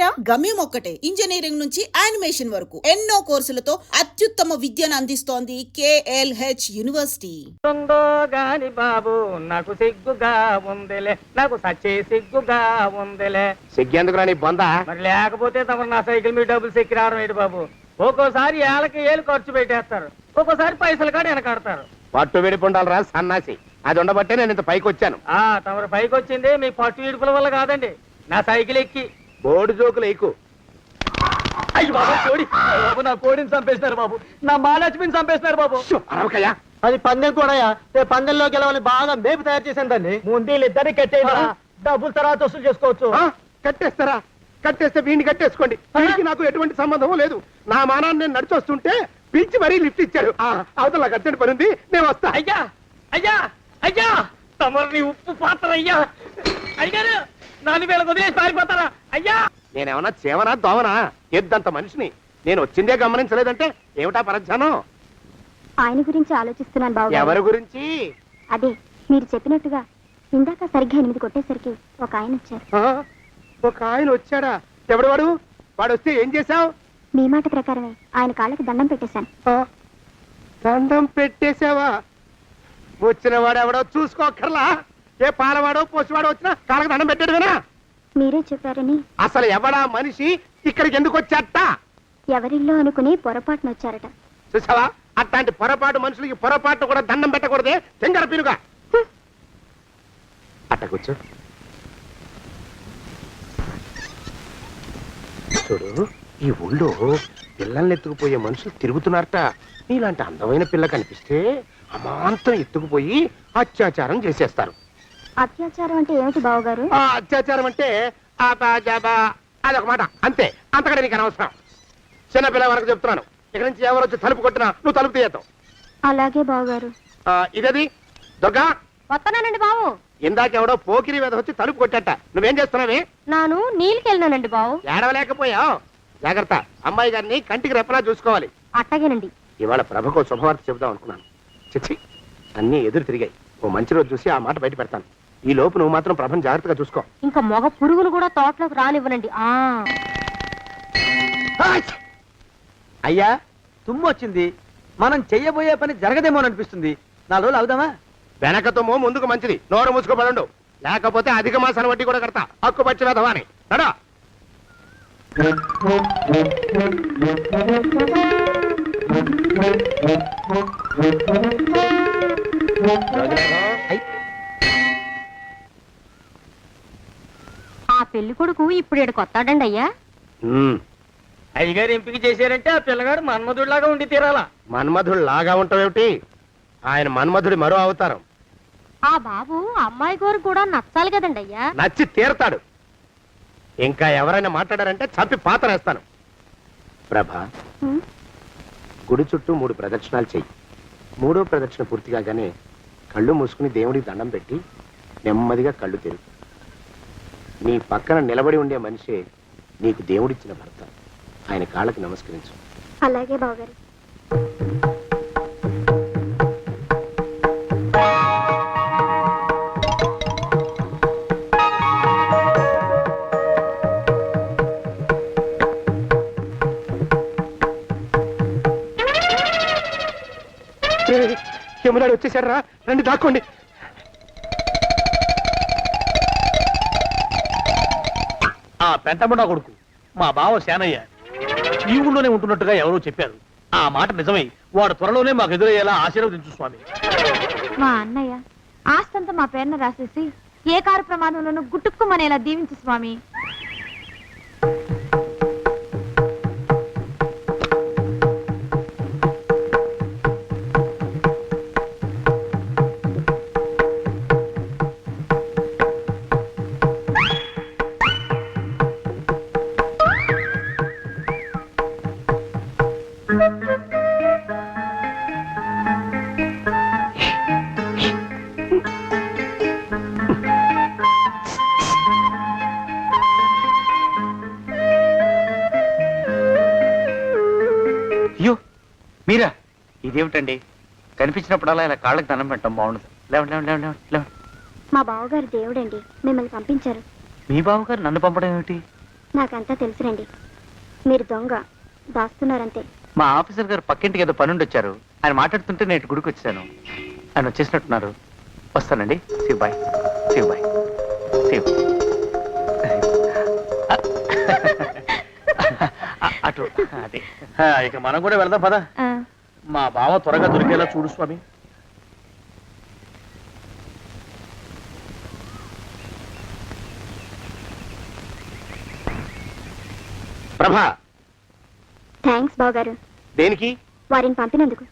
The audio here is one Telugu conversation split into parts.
పేరా? గమ్యం ఒక్కటే, ఇంజనీరింగ్ నుంచి యానిమేషన్ వరకు ఎన్నో కోర్సులతో అత్యుత్తమ విద్యను అందిస్తోంది KLH యూనివర్సిటీ. గాని బాబు నాకు సిగ్గుగా ఉందిలే, నాకు సచ్చే సిగ్గుగా ఉందిలే. సిగ్గెందుకు రాని బొందా? మరి లేకపోతే తమరు నా సైకిల్ మీద డబ్బులు సెక్కి రావడం ఏంటి బాబు? ఒక్కోసారి ఏళ్ళకి ఖర్చు పెట్టేస్తారు, ఒక్కోసారి పైసలు కాడ వెనకాడతారు. పట్టు విడిపుండాలరా సన్నాసి, అది ఉండబట్టే నేను ఇంత పైకి వచ్చాను. తమరు పైకి వచ్చింది మీ పట్టు విడుపుల వల్ల కాదండి, నా సైకిల్ ఎక్కి. బోర్డు జోకులు ఎక్కు. అయ్యి బాబు కోడి, బాబు నా కోడిని చంపేసినారు బాబు, నా మహాలక్ష్మిని చంపేసినారు బాబు. అరవకయ్యా, అది పందెం కూడా పందెంలో గెలవని బాగా మేపు తయారు చేశాను దాన్ని. ముందు ఇద్దరిని కట్టేయండి, డబ్బులు తర్వాత వసూలు చేసుకోవచ్చు. కట్టేస్తారా? కట్టేస్తే వీడిని కట్టేసుకోండి, వీడికి నాకు ఎటువంటి సంబంధం లేదు. నా మానాన్ని నేను నడిచొస్తుంటే పిలిచి మరీ లిఫ్ట్ ఇచ్చాడు. అవతల నాకు అర్జెంట్ పని ఉంది, నేను వస్తా. అయ్యా అయ్యా అయ్యా, తమరిని ఉప్పు పాత్ర అయ్యా. అయ్యారు నాలుగు వేల వదిలేసి పారిపోతారా అయ్యా? నేనేమన్నా చేవనా దోవనా? ఎద్దంత మనిషిని, నేను వచ్చిందే గమనించలేదంటే ఏమిటా పరధ్యానం? ఆయన గురించి ఆలోచిస్తున్నాను బాబు. ఎవరి గురించి? అదే మీరు చెప్పినట్టుగా ఇందాక సరిగ్గా 8 కొట్టేసరికి ఒక ఆయన వచ్చారు. ఒక ఆయన వచ్చాడా? ఎవడు వాడు? వాడు వస్తే ఏం చేశావు? మీ మాట ప్రకారమే ఆయన కాళ్ళకి దండం పెట్టేశాను. దండం పెట్టేశావా? వచ్చిన వాడు ఎవడో చూసుకోకర్లా? ఏ పాలవాడో పోసివాడో వచ్చినా కాళ్ళకి దండం పెట్టాడువేనా? మీరే చెప్పారని. అసలు ఎవడా మనిషి ఇక్కడికి ఎందుకు వచ్చాట? ఎవరిల్లో అనుకుని పొరపాటున వచ్చారట. చూసావా, అట్లాంటి పొరపాటు మనుషులకి పొరపాటు కూడా దండం పెట్టకూడదే, తెంగర పినుగా. అట్ట కూర్చో. చూడు, ఈ ఊళ్ళో పిల్లల్ని ఎత్తుకుపోయే మనుషులు తిరుగుతున్నారట. నీలాంటి అందమైన పిల్ల కనిపిస్తే అమాంతం ఎత్తుకుపోయి అత్యాచారం చేసేస్తారు. అత్యాచారం అంటే ఏమిటి బావగారు? అత్యాచారం అంటే అదొక మాట అంతే, అంతకంటే నీకు అనవసరం. చిన్నపిల్ల వరకు చెప్తున్నాను, ఇక్కడి నుంచి ఎవరు వచ్చి తలుపు కొట్టినా నువ్వు తలుపు తీయతావు. అలాగే బావగారు. ఇదది దుర్గా. వస్తున్నానండి బావు. ఇందాక ఎవడో పోకిరి మీద వచ్చి తలుపు కొట్టట. నువ్వేం చేస్తున్నావే? నాను నీళ్ళకెళ్ళినానండి బావు. ఏడవలేకపోయావు? జాగ్రత్త, అమ్మాయి గారిని కంటికి రెప్పలా చూసుకోవాలి. అట్టగేనండి. ఇవాళ ప్రభకు శుభవార్త చెబుదాం అనుకున్నాను. చిచ్చి, అన్నీ ఎదురు తిరిగాయి. ఓ మంచి రోజు చూసి ఆ మాట బయట పెడతాను. ఈ లోపు నువ్వు మాత్రం ప్రభను జాగ్రత్తగా చూసుకో. ఇంకా మగ పురుగులు కూడా తోటలోకి రానివ్వనండి. అయ్యా తుమ్ము వచ్చింది, మనం చెయ్యబోయే పని జరగదేమోననిపిస్తుంది. 4 రోజులు అవుదామా? వెనకతోమో ముందుకు మంచిది, నోరు మూసుకోబడండు. లేకపోతే అధిక మాసాల వడ్డీ కూడా కడతా. హక్కు పచ్చి వెధవాని నడా. ఆ పెళ్లి కొడుకు ఇప్పుడు ఇక్కడ కొత్తాడండి అయ్యా. అయ్యగారు ఎంపిక చేశారంటే ఆ పిల్లగాడు మన్మధుడిలాగా ఉండి తీరాలా. మన్మధుడు లాగా ఉంటావేమిటి? ఆయన మన్మధుడి మరో అవతారం. ఆ బాబు అమ్మాయి గారు కూడా నచ్చాలి కదండి అయ్యా. నచ్చి తీరతాడు. ఇంకా ఎవరైనా మాట్లాడారంటే చంపి పాతరేస్తాను. ప్రభా, గుడి చుట్టూ 3 ప్రదక్షిణాలు చెయ్యి. 3వ ప్రదక్షిణ పూర్తి కాగానే కళ్ళు మూసుకుని దేవుడికి దండం పెట్టి నెమ్మదిగా కళ్ళు తెరుగు. నీ పక్కన నిలబడి ఉండే మనిషే నీకు దేవుడిచ్చిన భర్త. ఆయన కాళ్ళకి నమస్కరించు. అలాగే బావగారు. యమునాడు వచ్చేసాడు రా, రండి దాక్కోండి. ఆ పెంటముడా కొడుకు మా బావ శానయ్య ఈ ఊళ్ళోనే ఉంటున్నట్టుగా ఎవరో చెప్పారు. ఆ మాట నిజమై వాడు త్వరలోనే మాకు ఎదురయ్యేలా ఆశీర్వదించు స్వామి. మా అన్నయ్య ఆస్తంతా మా పేరున రాసేసి ఏ కారు ప్రమాదంలోనూ గుట్టుక్కుమనేలా దీవించు స్వామి. మీరా? ఇదేమిటండి, కనిపించినప్పుడల్లా ఇలా కాళ్ళకి దండం పెట్టడం బాగుండదు. లేవండి లేవండి లేవండి లేవండి. మా బావగారు దేవుడండి, మిమ్మల్ని పంపించారు. మీ బావగారు నన్ను పంపడం ఏమిటి? నాకంతా తెలుసురండి. మీరు దొంగ దాస్తున్నారంతే. మా ఆఫీసర్ గారు పక్కింటికి ఏదో పనుండి వచ్చారు. ఆయన మాట్లాడుతుంటే నేను గుడికి వచ్చాను. ఆయన వచ్చేసినట్టున్నారు. వస్తానండి. శివ్ బాయ్. శివ్ బాయ్. శివ్. అటు అదే. ఇక మనం కూడా వెళ్దాం పద. మా బావ త్వరగా దొరికేలా చూడు స్వామి. ప్రభా, థ్యాంక్స్ బావగారు, దేనికి? వారిని పంపినందుకు.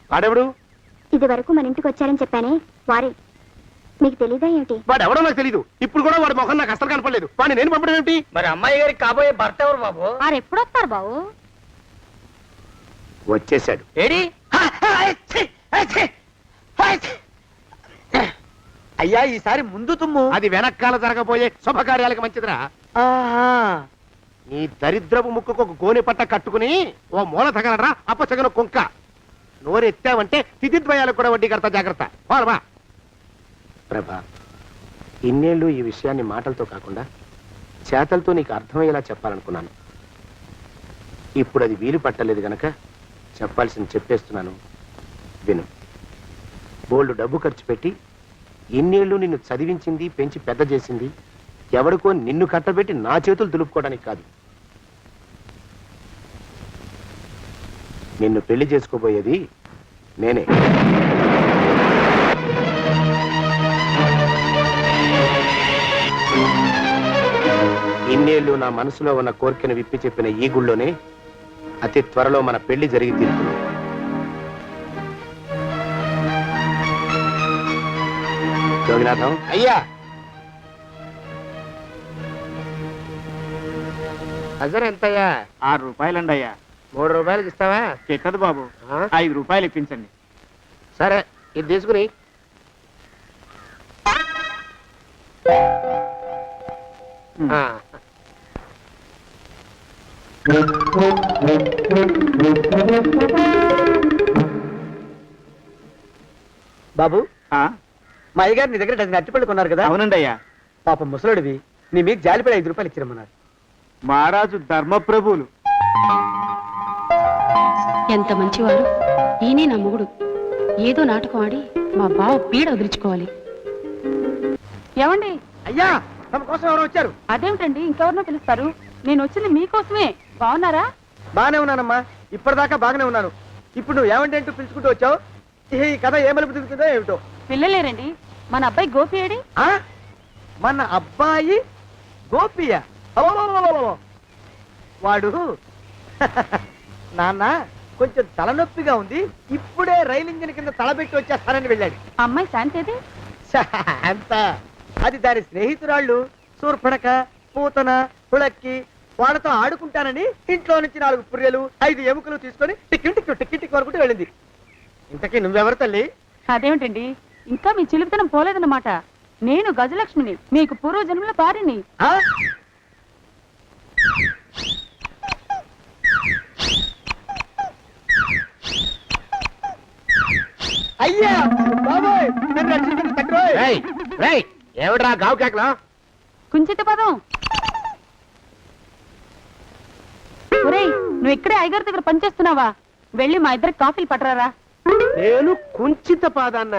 వాడెవడు? ఇది వరకు మన ఇంటికి వచ్చారని చెప్పానే వారే. మీకు తెలీదా ఏమిటి? వాడెవడో నాకు తెలీదు. ఇప్పుడు కూడా వాడి మొహం నాకు అసలు కనపడలేదు. వాడిని నేను పంపడం ఏమిటి? మరి అమ్మాయి గారికి కాబోయే భర్త ఎవరు బాబు? వారు ఎప్పుడు వస్తారు బావు? వచ్చేసాడు. ఏడి? అయ్యా, ఈసారి ముందు తుమ్ము. అది వెనకాల జరగబోయే శుభకార్యాలకు మంచిదిరా. నీ దరిద్రపు ముక్కుకు ఒక గోనె పట్ట కట్టుకుని ఓ మూల తగలరా అప్పచగన కుంక. నోరెత్తావంటే తిథిద్వయాలకు కూడా వడ్డీ కడతా, జాగ్రత్త. పోరమా. ప్రభా, ఇన్నేళ్ళు ఈ విషయాన్ని మాటలతో కాకుండా చేతలతో నీకు అర్థమయ్యేలా చెప్పాలనుకున్నాను. ఇప్పుడు అది వీలు పట్టలేదు గనక చెప్పాల్సింది చెప్పేస్తున్నాను, విను. బోల్డు డబ్బు ఖర్చు పెట్టి ఇన్నేళ్ళు నిన్ను చదివించింది, పెంచి పెద్ద చేసింది ఎవడికో నిన్ను కట్టబెట్టి నా చేతులు దులుపుకోవడానికి కాదు. నిన్ను పెళ్లి చేసుకోబోయేది నేనే. ఇన్నేళ్ళు నా మనసులో ఉన్న కోరికను విప్పి చెప్పిన ఈ గుళ్ళోనే అతి త్వరలో మన పెళ్లి జరిగి తీరుతుంది. జోగినాథం అయ్యా, హజర్ ఎంతయ్యా? 6 రూపాయలండి అయ్యా. 3 రూపాయలకి ఇస్తావా? ఎక్కదు బాబు, 5 రూపాయలు ఇప్పించండి. సరే, ఇది తీసుకుని. బాబు, మా అయ్యగారు నీ దగ్గర డజన్ అరటిపళ్ళు కొన్నారు కదా? అవునండి అయ్యా. పాప ముసలుడివి, నీ మీకు జాలిపడి 5 రూపాయలు ఇచ్చిరమ్మన్నారు. మహారాజు ధర్మప్రభువులు. ఎంత మంచివారు. ఈయనే నా మొగుడు. ఏదో నాటకం ఆడి మా బావ పీడ వదిలించుకోవాలి. ఏమండి? అయ్యా, తమ కోసం ఎవరు వచ్చారు? అదేమిటండి, ఇంకెవరినో పిలుస్తారు? నేను వచ్చింది మీకోసమే. బాగున్నారా? బాగానే ఉన్నానమ్మా, ఇప్పటిదాకా బాగానే ఉన్నాను. ఇప్పుడు నువ్వు ఏమంటే అంటూ పిలుచుకుంటూ వచ్చావు. ఈ కథ ఏ మలుపు తిరుగుతుందో ఏమిటో. పిల్లలేరండి. మన అబ్బాయి గోపి ఏడి? ఆ? మన అబ్బాయి గోపియ? అబ్బబ్బబ్బబ్బబ్బ. వాడు నాన్న కొంచెం తలనొప్పిగా ఉంది, ఇప్పుడే రైలు ఇంజిన్ కింద తలబెట్టి వచ్చేస్తానని వెళ్ళాడు. అమ్మాయి శాంతేది? అంత అది దాని స్నేహితురాళ్ళు సూర్పడక, పూతన, పుళక్కి వాళ్ళతో ఆడుకుంటానని ఇంట్లో నుంచి 4 పుర్రెలు 5 ఎముకలు తీసుకొని టిక్కి వరకు వెళ్ళింది. ఇంతకీ నువ్వెవరు తల్లి? అదేమిటండి, ఇంకా మీ చిలుపుతనం పోలేదన్నమాట. నేను గజలక్ష్మిని, మీకు పూర్వజన్మల భార్యని. ఆ? అయ్యా బాబోయ్, నన్ను రక్షించండి తండ్రోయ్. ఏమిట్రా గావు కేకలో? కుంచిత పదం. ఒరేయ్, నువ్వు ఇక్కడే అయ్యగారి దగ్గర పనిచేస్తున్నావా? వెళ్ళి మా ఇద్దరికి కాఫీలు పట్టరారా. నేను కుంచిత పాదాన్న,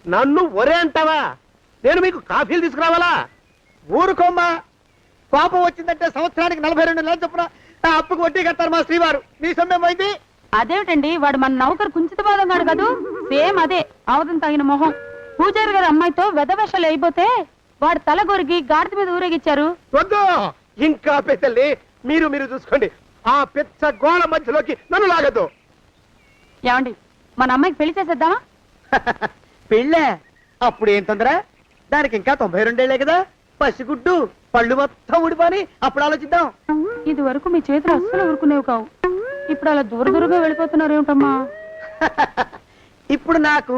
నన్ను ఒరే అంటావా? నేను మీకు కాఫీలు తీసుకురావాలా? ఊరుకోమ్మా, కోపం వచ్చిందంటే సంవత్సరానికి 42 నెలలు చొప్పున ఆ అప్పుకు వడ్డీ కట్టారు మా శ్రీవారు. నీ సొమ్మేం పోయింది? అదేమిటండి, వాడు మన నౌకరు కుంచిత పాదం కాడు కదూ? సేమ్ అదే, ఆవదం తగిన మొహం. పూజారి గారి అమ్మాయితో వెధవేషాలు అయిపోతే వాడు తల గొరిగి గాడిద మీద ఊరేగిచ్చారు. వద్దు, ఇంకా పెద్దల్ని మీరు చూసుకోండి. ఆ పెద్ద గోళ మధ్యలోకి నన్ను లాగద్దు. ఏమండి, మన అమ్మాయికి పెళ్లి చేసేద్దామా? పెళ్ళే? అప్పుడు ఏం తొందర? దానికి ఇంకా 92 కదా. పసిగుడ్డు పళ్ళు మొత్తం ఊడిపోని అప్పుడు ఆలోచిద్దాం. ఇది వరకు మీ చేతులు అస్సలు ఊరుకునేవి కావు. ఇప్పుడు అలా దూరంగా వెళ్ళిపోతున్నారు ఏమిటమ్మా? ఇప్పుడు నాకు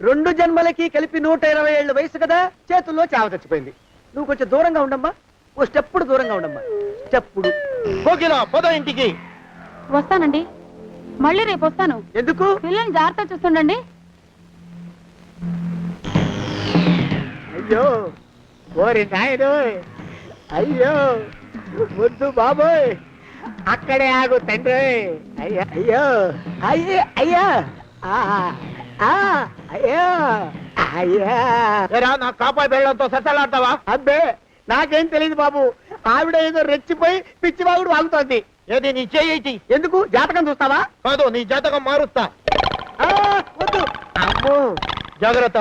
2 జన్మలకి కలిపి 120 ఏళ్ళ వయసు కదా, చేతుల్లో చావ చచ్చిపోయింది. నువ్వు కొంచెం దూరంగా ఉండమ్మా, ఓ స్టెప్పుడు దూరంగా ఉండమ్మా. స్టెప్పుడు పోదా ఇంటికి. వస్తానండి, మళ్ళీ రేపు వస్తాను. ఎందుకు? పిల్లల్ని జాగ్రత్త చూస్తుండండి. అయ్యో ఓరి నాయుడు, అయ్యో వద్దు బాబోయ్, అక్కడే ఆగు తండ్రి. అయ్యా అయ్యో అయ్యే అయ్యా అయ్యో అయ్యా. నా కాపాయి బెళ్ళంతో సత్తలాడతావా? అబ్బే నాకేం తెలియదు బాబు, ఆవిడ ఏదో రెచ్చిపోయి పిచ్చివాగుడు వాగుతోంది. ఏది నీ చేయి? ఎందుకు జాతకం చూస్తావా? కాదు, నీ జాతకం మారుస్తా. ఆ, వద్దు. అమ్మో జాగ్రత్త.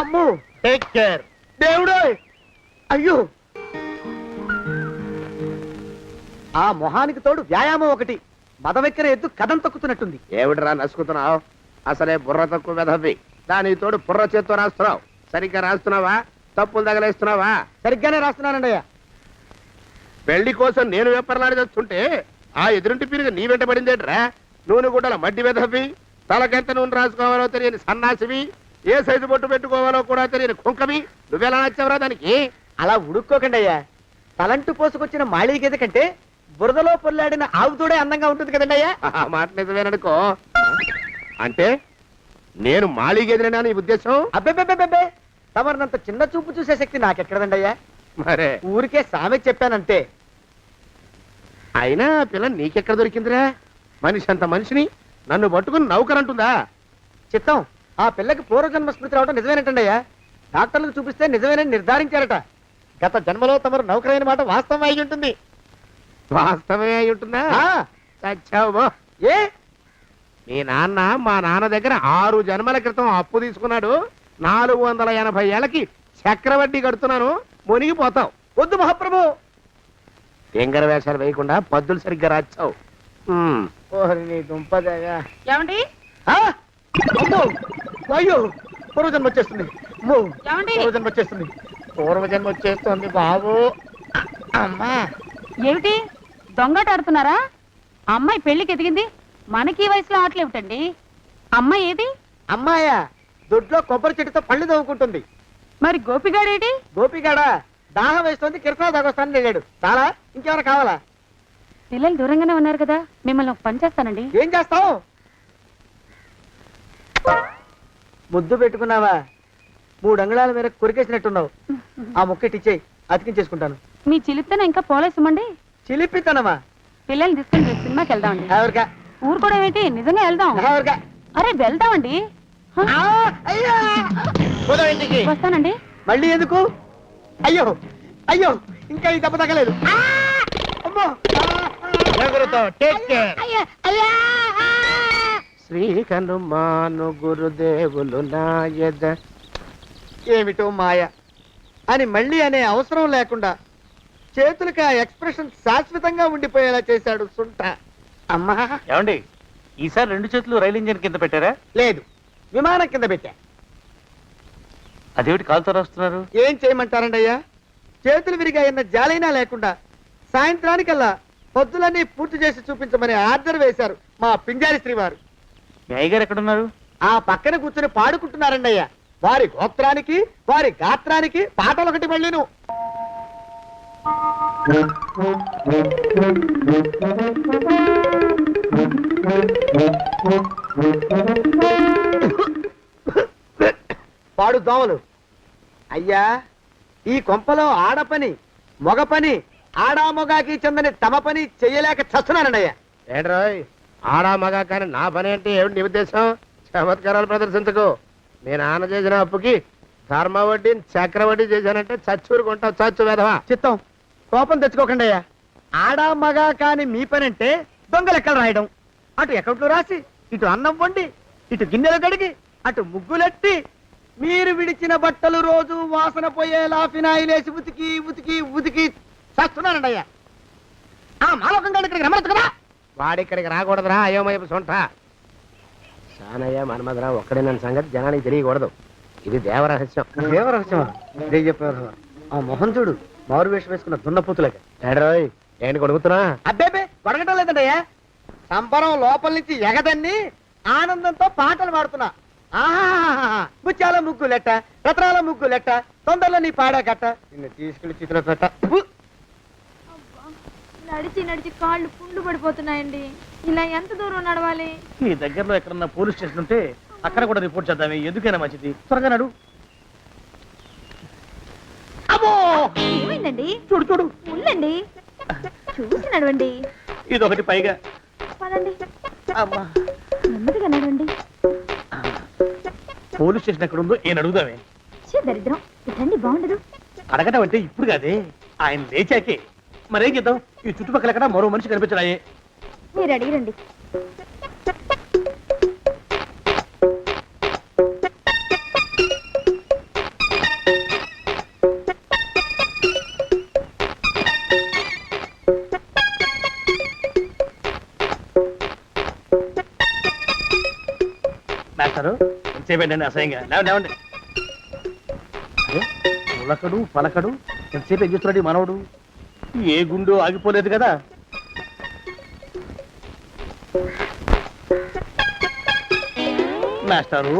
అమ్మో టేక్ కేర్. దేవుడు. అయ్యో ఆ మొహానికి తోడు వ్యాయామం ఒకటి, మదవెక్కిన ఎద్దు కథం తొక్కుతున్నట్టుంది. ఏమిటిరా నసుకుతున్నావు? అసలే బుర్ర తక్కువ వెధవి. దాని తోడు బుర్ర చేత్తో రాస్తున్నావు. సరిగ్గా రాస్తున్నావా? తప్పులు తగలేస్తున్నావా? సరిగ్గానే రాస్తున్నానండి అయ్యా. పెళ్లి కోసం నేను వెప్పర్లాడి వస్తుంటే ఆ ఎదురింటి పీరుగా నీ వెంట పడిందేట్రా? నూనె గుడ్డల మడ్డి వెధవి, తలకెంత నూనె రాసుకోవాలో తెలియని సన్నాసివి, ఏ సైజు బొట్టు పెట్టుకోవాలో కూడా తెలియని కుంకమి, నువ్వెలా నచ్చావురా దానికి? అలా ఉడుక్కోకండి అయ్యా. తలంటు పోసుకొచ్చిన మాళీ గేదె కంటే బురదలో పొల్లాడిన ఆవు తోడే అందంగా ఉంటుంది కదండి అయ్యా. ఆ మాట నిజమేననుకో. అంటే నేను మాళీగెదిరినా నీ ఉద్దేశం? అబ్బెబ్బెబ్బెబ్బే, తమరినంత చిన్న చూపు చూసే శక్తి నాకెక్కడదండి అయ్యా. మరే ఊరికే సామె చెప్పానంతే. అయినా ఆ పిల్ల నీకెక్కడ దొరికిందిరా? మనిషి అంత మనిషిని నన్ను పట్టుకుని నౌకరంటుందా? చిత్తం, ఆ పిల్లకి పూర్వజన్మ స్మృతి రావడం నిజమేనటండి అయ్యా. డాక్టర్లకు చూపిస్తే నిజమేనని నిర్ధారించారట. గత జన్మలో తమరు నౌకరైన మాట వాస్తవం అయి ఉంటుంది. వాస్తవమే అయి ఉంటుందా? ఆ, చచ్చావు బో. ఏ మీ నాన్న మా నాన్న దగ్గర 6 జన్మల క్రితం అప్పు తీసుకున్నాడు. 480 ఏళ్ళకి చక్రవడ్డీ కడుతున్నాను. మునిగిపోతావు. వద్దు మహాప్రభు. ఎంగర వేషాలు వేయకుండా పద్దులు సరిగ్గా రాచావు. ఓహరి నీ దుంపదగా. ఏమండి అమ్మో అయ్యో, పూర్వజన్మ వచ్చేస్తుంది. అమ్మో, ఏమండి? పూర్వజన్మ వచ్చేస్తుంది. పూర్వజన్మ వచ్చేస్తుంది బాబు. అమ్మా ఏమిటి దొంగట ఆడుతున్నారా? అమ్మాయి పెళ్లికి ఎదిగింది, మనకి ఈ వయసులో ఆటలేమిటండి? అమ్మాయి ఏది? అమ్మాయా దొడ్లో కొబ్బరి చెట్టుతో పళ్ళు తవ్వుకుంటుంది. మరి గోపిగాడేటి? గోపిగాడ దాహం వేస్తుంది, కిరసా దాగొస్తానని వెళ్ళాడు. చాలా ఇంకేమైనా కావాలా? పిల్లలు దూరంగానే ఉన్నారు కదా, మిమ్మల్ని ఒక పని చేస్తానండి. ఏం చేస్తావు? ముద్దు పెట్టుకున్నావా? 3 అంగుళాల మేర కొరికేసినట్టున్నావు. ఆ ముక్కటిచ్చేయి, అతికించేసుకుంటాను. మీ చిలిపితేనే ఇంకా పోలేసమండి. చిలిపితనమా? పిల్లల్ని తీసుకుని రేపు సినిమాకి వెళ్దామండి. ఎవరికా? ఊరు కూడా ఏంటి, నిజంగా వెళ్దాం. ఎవరికా? అరే వెళ్దామండి. హ? అయ్యా వస్తానండి. మళ్ళీ ఎందుకు? అయ్యో అయ్యో, ఇంకా ఈ దెబ్బ తగ్గలేదు. అమ్మో. జాగ్రత్త. Take care. శ్రీ హనుమాను గురుదేవులు నాయద. ఏమిటో మాయ అని మళ్ళీ అనే అవసరం లేకుండా చేతులకి ఆ ఎక్స్ప్రెషన్ శాశ్వతంగా ఉండిపోయేలా చేశాడు సుంట. అమ్మా ఏమండి, ఈసారి 2 చేతులు రైలు ఇంజిన్ కింద పెట్టారా? లేదు, విమానం కింద పెట్టా. అదేమిటి కాలుతో రాస్తున్నారు? ఏం చేయమంటారండి అయ్యా? చేతులు విరిగాయన్న జాలైనా లేకుండా సాయంత్రానికల్లా పొద్దులన్నీ పూర్తి చేసి చూపించమని ఆర్డర్ వేశారు మా పింజారి శ్రీ వారు. మీ అయ్యగారు ఎక్కడున్నారు? ఆ పక్కన కూర్చొని పాడుకుంటున్నారండి అయ్యా. వారి గోత్రానికి వారి గాత్రానికి పాటలు ఒకటి మళ్ళీను. పాడు దోమలు. అయ్యా, ఈ కొంపలో ఆడపని మగ పని ఆడామొగాకి చెందని తమ పని చెయ్యలేక చస్తున్నానండి అయ్యా. ఏంట్రోయ్, ఆడా మగా కానీ నా పని అంటే ఏమిటి నీ ఉద్దేశం? చమత్కారాలు ప్రదర్శించకు. మీ నాన్న చేసిన అప్పుకి ధర్మ వడ్డీ చక్రవడ్డీ చేశానంటే చచ్చూరుకుంటావు. చచ్చు వేధవా. చిత్తం, కోపం తెచ్చుకోకండి అయ్యా. ఆడా మగా కాని మీ పని అంటే దొంగ లెక్కలు రాయడం. అటు అకౌంట్లు రాసి, ఇటు అన్నం వండి, ఇటు గిన్నెలు కడిగి, అటు ముగ్గులెట్టి, మీరు విడిచిన బట్టలు రోజు వాసన పోయేలా ఫినాయిలేసి ఉతికి ఉతికి ఉతికి చేస్తున్నానండి అయ్యా. ఆ మాలోకంగా ఇక్కడికి రమ్మచ్చు కదా. వాడిక్కడికి రాకూడదురా అయోమయపు సొంట. సానయ్య మన్మధరా ఒక్కడే నన్ను సంగతి జనానికి తెలియకూడదు. ఇది దేవరహస్యం. దేవరహస్యమా? ఇదే చెప్పారు. ఆ మొహం చూడు, మారు వేషం వేసుకున్న దున్నపోతులకి. ఏడ్రోయ్, ఏంటి కొడుకుతున్నా? అబ్బేబే కొడగటం లేదండయ్యా. సంబరం లోపల నుంచి ఎగదన్ని ఆనందంతో పాటలు పాడుతున్నా. ఆహా, ముత్యాల ముగ్గు లెట్ట, రత్నాల ముగ్గు లెట్ట, తొందరలో నీ పాడా కట్ట, నిన్ను తీసుకెళ్లి చిత్ర పెట్ట. నడిచి నడిచి కాళ్ళు పుండ్లు పడిపోతున్నాయండి. ఇలా ఎంత దూరం నడవాలి? ఈ దగ్గరలో ఎక్కడన్నా పోలీస్ స్టేషన్ ఉంటే అక్కడ కూడా రిపోర్ట్ చేద్దామే. ఎందుకైనా మంచిది. త్వరగా నడు. అమ్మో, ఏమైందండి? చూడు చూడు. ఉండండి. చూసి నడవండి. ఇదొకటి పైగా. పదండి, అమ్మా, నెమ్మదిగా నడవండి. పోలీస్ స్టేషన్ ఎక్కడ ఉందో ఏం అడుగుదామే. ఛీ, దరిద్రం, ఇటండి బాగుండదు. అడగటం అంటే ఇప్పుడు కాదే, ఆయన లేచాకే. మరేం చేద్దాం, ఈ చుట్టుపక్కల ఎక్కడ మరో మనిషి కనిపించడాయే. మీరు అడిగిరండి. మాస్టారు ఎంతసేపేంటండి అసహ్యంగా? లేవండి. అరే, ఉలకడు పలకడు, ఎంతసేపు ఏం చేస్తున్నాడు ఈ మనవడు? ఏ గుండు ఆగిపోలేదు కదా. మాస్టారు,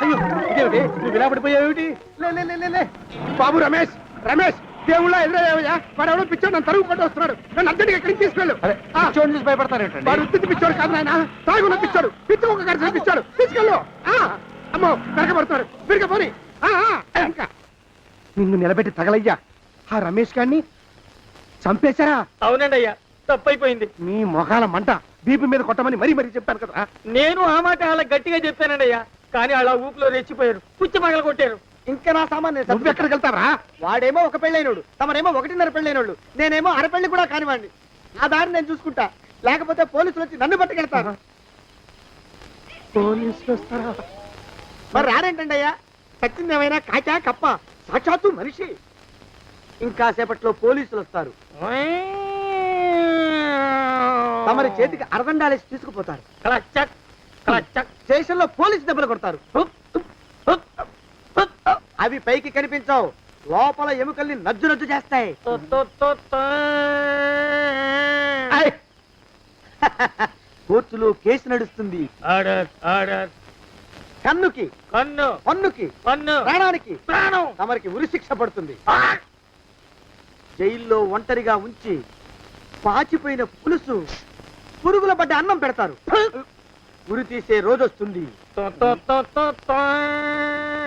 అయ్యో ఇదేమిటి, నువ్వు ఇలా పడిపోయావేమిటి? లే లే, లే, లే, లే. బాబు రమేష్, రమేష్ దేవుళ్ళ ఎదురయ్యా, వాడు ఎవడో పిచ్చోడు నన్ను తరుగు కొట్టి వస్తున్నాడు. నన్ను అద్దెకి ఎక్కడికి తీసుకెళ్ళు. పిచ్చోడిని చూసి భయపడతారేంటండి? వాడు ఉత్తి పిచ్చోడు కాదు నాయన, తాగున్న పిచ్చోడు, పిచ్చి ఒక గడిచిన పిచ్చోడు. తీసుకెళ్ళు. అమ్మో వెనకబడుతున్నాడు, విరగపోని. ఇంకా నిన్ను నిలబెట్టి తగలయ్యా. ఆ రమేష్ గారిని చంపేశారా? అవునండి అయ్యా, తప్పైపోయింది. మీ మొఖాల మంట, బీపీ మీద కొట్టమని మరీ మరీ చెప్పాను కదా. నేను ఆ మాట అలా గట్టిగా చెప్పానండి అయ్యా, కానీ అలా ఊపిలో రెచ్చిపోయారు, పుచ్చి పగల కొట్టారు. ఇంకా నా సామాన్ నువ్వు ఎక్కడికి వెళ్తావా? వాడేమో ఒక పెళ్ళైనోడు, తమరేమో 1.5 పెళ్ళైనోడు, నేనేమో అరపెళ్ళి కూడా కానివ్వండి. ఆ దారి నేను చూసుకుంటా, లేకపోతే పోలీసులు వచ్చి నన్ను పట్టుకెళ్తారు. పోలీసులు వస్తారా? మరి రారేంటండి అయ్యా, చచ్చింది ఏమైనా కాచా కప్ప, సాక్షాత్తు మనిషి. ఇంకా సేపట్లో పోలీసులు వస్తారు, తమరి చేతికి అరదండాలేసి తీసుకుపోతారు. స్టేషన్ లో పోలీసు దెబ్బలు కొడతారు. అవి పైకి కనిపించవు, లోపల ఎముకల్ని నజ్జు నజ్జు చేస్తాయి. కోర్టులో కేసు నడుస్తుంది. కన్నుకి కన్ను, పన్నుకి పన్ను, ప్రాణానికి ప్రాణం. తమరికి ఉరి శిక్ష పడుతుంది. జైల్లో ఒంటరిగా ఉంచి పాచిపోయిన పులుసు, పురుగుల పడ్డ అన్నం పెడతారు. ఉరి తీసే రోజు వస్తుంది.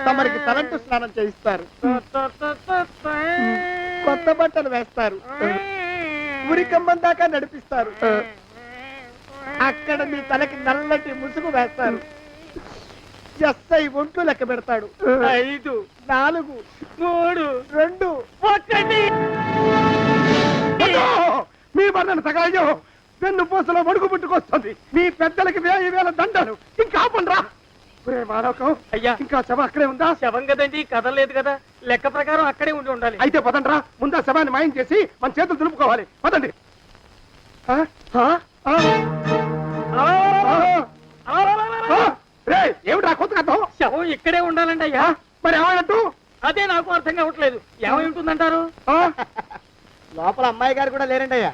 తమరికి తలంటు స్నానం చేయిస్తారు, కొత్త బట్టలు వేస్తారు, ఉరి కంబం దాకా నడిపిస్తారు. అక్కడ మీ తలకి నల్లటి ముసుగు వేస్తారు. ఎస్ఐ ఒంట్లు లెక్క పెడతాడు. 5, 4, 3, 2, 1. మీ బంధన తగలయ్యో, పెన్ను పూసలో మడుగు పుట్టుకొస్తుంది. మీ పెద్దలకి 1000 దండలు. ఇంకా ఆపండ్రా. మానవకం అయ్యా, ఇంకా శవం అక్కడే ఉందా? శవం కదండి, కదలేదు కదా, లెక్క ప్రకారం అక్కడే ఉండి ఉండాలి. అయితే పదండ్రా, ముందా శవాన్ని మాయం చేసి మన చేతులు దులుపుకోవాలి. పదండి. ఏమిటా కొత్త కథ? శవం ఇక్కడే ఉండాలండి అయ్యా. మరి ఏమన్నట్టు? అదే నాకు అర్థం కావట్లేదు. ఏమై ఉంటుందంటారు? లోపల అమ్మాయి గారు కూడా లేరండి అయ్యా.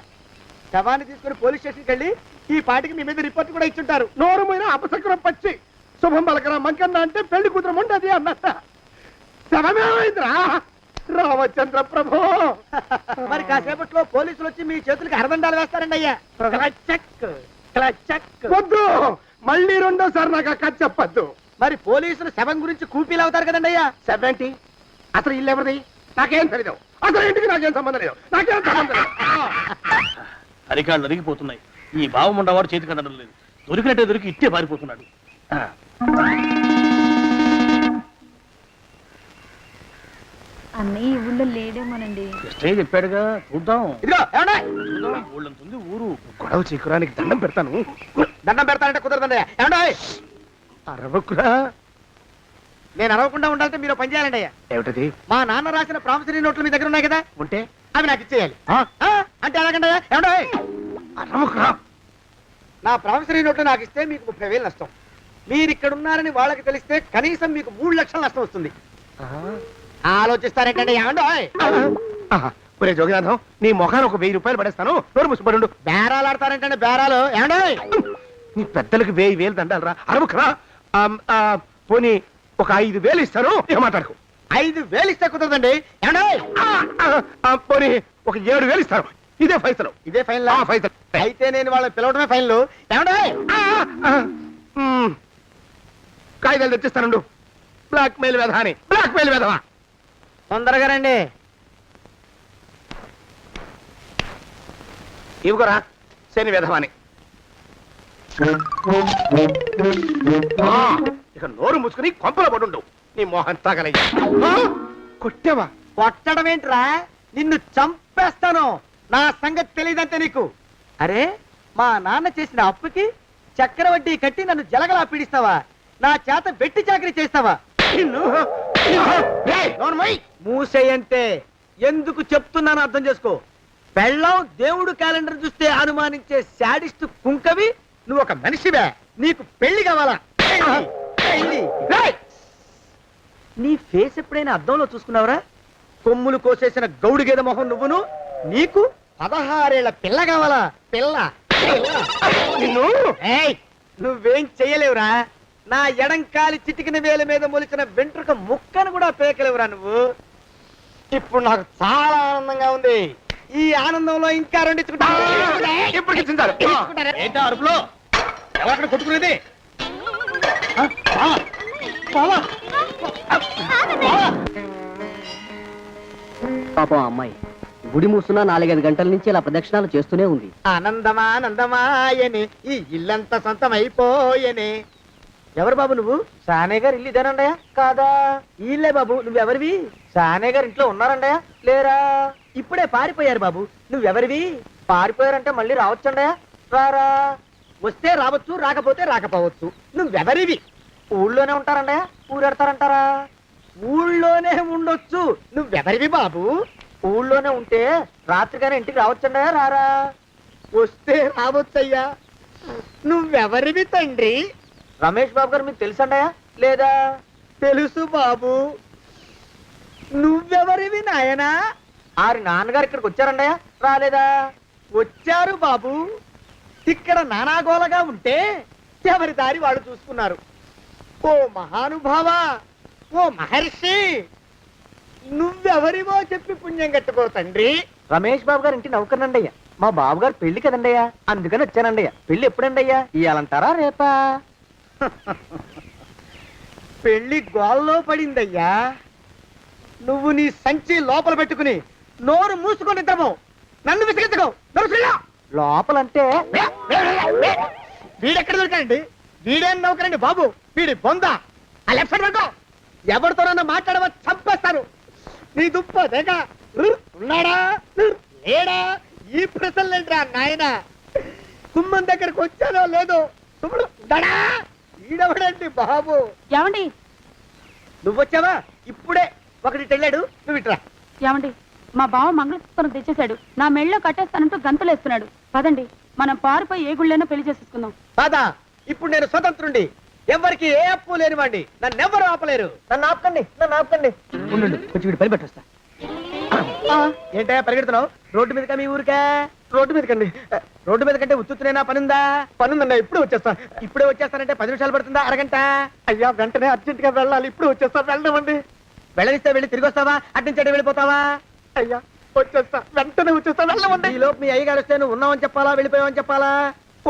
శవాన్ని తీసుకుని పోలీస్ స్టేషన్కి వెళ్ళి ఈ పాటికి మీ మీద రిపోర్ట్ కూడా ఇచ్చుంటారు. నోరు మీద అపసక్రం పచ్చి శుభం పలకరా మంకన్న అంటే పెళ్లి కూతురు ఉండదు అన్నట్ట. శవమేమైందిరా రామచంద్ర ప్రభు. మరి కాసేపట్లో పోలీసులు వచ్చి మీ చేతులకి అరదండాలు వేస్తారండి అయ్యా. వద్దు, మళ్ళీ రెండోసారి నాకు ఆ కథ చెప్పద్దు. మరి పోలీసులు శవం గురించి కూపీలు అవుతారు కదండి అయ్యా. 70 అసలు ఇల్లు ఎవరిది? నాకేం తెలియదు. అసలు ఇంటికి నాకేం సంబంధం లేదు. నాకేం సంబంధం లేదు. అరికాళ్ళు అరిగిపోతున్నాయి. ఈ భావం ఉండవాడు చేతికి అందడం లేదు. దొరికినట్టే దొరికి ఇట్టే పారిపోతున్నాడు. అన్నయ్య ఈ ఊళ్ళో లేడేమోనండి. కృష్ణయ్య చెప్పాడుగా, చూద్దాం. ఇదిగో ఏమండే? ఊళ్ళంతుంది ఊరు. గొడవ చీకురానికి దండం పెడతాను. దండం పెడతానంటే కుదరదండి. ఏమండే? అరవకురా. నేను అరవకుండా ఉండాలంటే మీరు పని చేయాలండి అయ్యా. ఏమిటది? మా నాన్న రాసిన ప్రామిసరీ నోట్లు మీ దగ్గర ఉన్నాయి కదా, ఉంటే అవి నాకు ఇచ్చేయాలి. అంటే ఎలాగండి అయ్యా? ఏమండే? అరవకురా. నా ప్రామిసరీ నోట్లు నాకు ఇస్తే మీకు 30,000 నష్టం. మీరు ఇక్కడ ఉన్నారని వాళ్ళకి తెలిస్తే కనీసం మీకు 3 లక్షల నష్టం వస్తుంది. ఆలోచిస్తారేంటండి? ఏమండో? ఒరే జోగినాథం, నీ మొఖాన్ని ఒక 1000 రూపాయలు పడేస్తాను. నోరు ముసుపడు. బేరాలు ఆడతారేంటండి? బేరాలు ఏమండో? నీ పెద్దలకు 1000 దండాలరా. అరవకురా. పోనీ ఒక 5,000 ఇస్తాను. ఏం మాట్లాడుకో. 5,000 ఇస్తే కుదరదండి. ఏమండో? పోనీ ఒక 7,000 ఇస్తాను. ఇదే ఫైసలు. ఇదే ఫైనల్? ఫైసలు. అయితే నేను వాళ్ళని పిలవడమే ఫైనల్. ఏమండో? కాగితాలు తెచ్చిస్తాను. బ్లాక్ మెయిల్ వెధవా అని. బ్లాక్ మెయిల్ వెధవా. తొందరగా రండి. ఇవిగోరా శని విధమని. ఇక నోరు మూసుకుని కొంపలో పడుండు. నీ మోహన్ తగలయ్యా. కొట్టావా? కొట్టడం ఏంట్రా? నిన్ను చంపేస్తాను. నా సంగతి తెలియదంటే నీకు. అరే, మా నాన్న చేసిన అప్పుకి చక్రవడ్డీ కట్టి నన్ను జలగలా పీడిస్తావా? నా చేత వెట్టి చాకరీ చేస్తావా? మూసేయంటే ఎందుకు చెప్తున్నాను అర్థం చేసుకో. పెళ్ళం దేవుడు క్యాలెండర్ చూస్తే అనుమానించే శాడిస్ట్ కుంకవి నువ్వు ఒక మనిషివే. నీకు పెళ్లి కావాలా? పెళ్లి. నీ ఫేస్ ఎప్పుడైనా అద్దంలో చూసుకున్నావురా? కొమ్ములు కోసేసిన గౌడు గేదె మొహం నువ్వును. నీకు 16 ఏళ్ల పిల్ల కావాలా? పిల్ల. నువ్వేం చెయ్యలేవురా. నా ఎడంకాలి చిటికిన వేల మీద మొలిచిన వెంట్రుక ముక్కను కూడా పేకలేవురా నువ్వు. ఇప్పుడు నాకు చాలా ఆనందంగా ఉంది. ఈ ఆనందంలో ఇంకా రెండించుకుంటా. ఏంటా అరుపులో? ఎవరక్కడ కొట్టుకునేది? పాపం అమ్మాయి గుడి మూసున్న 4-5 గంటల నుంచి ఇలా ప్రదక్షిణాలు చేస్తూనే ఉంది. ఆనందమానందమాయని ఈ ఇల్లంతా సొంతమైపోయని. ఎవరు బాబు నువ్వు? సానే గారు ఇల్లు ఇదేనండయా? కాదా? ఇల్లే బాబు. నువ్వెవరివి? సానే గారు ఇంట్లో ఉన్నారండయా? లేరా? ఇప్పుడే పారిపోయారు బాబు. నువ్వెవరివి? పారిపోయారంటే మళ్ళీ రావచ్చండయా? రారా? వస్తే రావచ్చు, రాకపోతే రాకపోవచ్చు. నువ్వెవరివి? ఊళ్ళోనే ఉంటారండయా? ఊరెడతారంటారా? ఊళ్ళోనే ఉండొచ్చు. నువ్వెవరివి బాబు? ఊళ్ళోనే ఉంటే రాత్రిగానే ఇంటికి రావచ్చండయా? రారా? వస్తే రావచ్చయ్యా. నువ్వెవరివి తండ్రి? రమేష్ బాబు గారు మీకు తెలుసండయా? లేదా? తెలుసు బాబు. నువ్వెవరివి నాయనా? ఆరి నాన్నగారు ఇక్కడికి వచ్చారండయా? రాలేదా? వచ్చారు బాబు. ఇక్కడ నానాగోలగా ఉంటే ఎవరి దారి వాళ్ళు చూసుకున్నారు. ఓ మహానుభావ, ఓ మహర్షి, నువ్వెవరివో చెప్పి పుణ్యం కట్టుకో తండ్రి. రమేష్ బాబు గారు ఇంటి నౌకర్నండయ్యా. మా బాబు గారు పెళ్లి కదండయ్యా, అందుకని వచ్చానండయ్యా. పెళ్లి ఎప్పుడండయ్యా? ఇయ్యాలంటారా రేపా? పెళ్లి గోల్లో పడిందయ్యా. నువ్వు నీ సంచి లోపల పెట్టుకుని నోరు మూసుకొని నిద్రపో. నన్ను విసిగించుకో. లోపలంటే వీడెక్కడ దొరికాడండి? వీడేం నౌకరండి బాబు? వీడి బొంద. ఆ లెఫ్ట్ సైడ్ పెట్టుకో. ఎవరితోనన్నా మాట్లాడవా చంపేస్తాను. నీ దుప్ప దేగ ఉన్నాడా లేడా? ఈ ప్రశ్నలేంట్రా నాయన? కుమ్మం దగ్గరకు వచ్చానో లేదో తుమ్ముడు దడా. ఈడవడండి బాబు. ఏమండి నువ్వు వచ్చావా? ఇప్పుడే ఒకటి వెళ్ళాడు. నువ్వు ఇట్రా. ఏమండి, మా బావ మంగళసూత్రం తెచ్చేశాడు. నా మెళ్ళో కట్టేస్తానంటూ గంతులేస్తున్నాడు. పదండి, మనం పారిపోయి ఏ గుళ్ళైనా పెళ్లి చేసేసుకుందాం. కాదా? ఇప్పుడు నేను స్వతంత్రుండి. ఎవరికి ఏ అప్పు లేనివ్వండి. నన్ను ఎవరు ఆపలేరు. నన్ను ఆపకండి, నన్ను ఆపకండి. ఉండు, కొంచెం వీడి పని పెట్టొస్తా. ఏంటా పరిగెడుతున్నావు? రోడ్డు మీదకా మీ ఊరికా? రోడ్డు మీదకండి. రోడ్డు మీద కంటే ఉత్తునేనా? పనుందా? పనుందండి. ఇప్పుడే వచ్చేస్తా. ఇప్పుడే వచ్చేస్తానంటే 10 నిమిషాలు పడుతుందా? అరగంట? అయ్యా వెంటనే అర్జెంట్ గా వెళ్ళాలి. ఇప్పుడు వచ్చేస్తా. వెళ్ళమండి. వెళ్ళనిస్తే వెళ్ళి తిరిగి వస్తావా? అట్నుంచి వెళ్ళిపోతావా? అయ్యా వచ్చేస్తా, వెంటనే వచ్చేస్తా. వెళ్ళమండి. ఈ లోపు మీ అయ్యగారు వస్తే నువ్వు ఉన్నావని చెప్పాలా, వెళ్ళిపోయావని చెప్పాలా?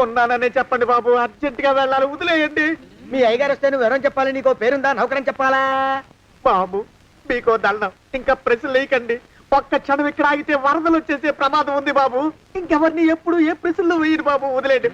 ఉన్నాననే చెప్పండి బాబు. అర్జెంట్ గా వెళ్ళాలి, వదిలేయండి. మీ అయ్యగారు వస్తే నువ్వు ఎవరని చెప్పాలి? నీకో పేరుందా? నౌకరని చెప్పాలా? బాబు మీకో దండం. ఇంకా ప్రశ్న లేకండి. ఒక్క క్షణం ఇక్కడ ఆగితే వరదలు వచ్చేసే ప్రమాదం ఉంది బాబు. ఇంకెవరిని ఎప్పుడు ఏ ప్రశ్నలు వేయరు బాబు. వదిలేండి.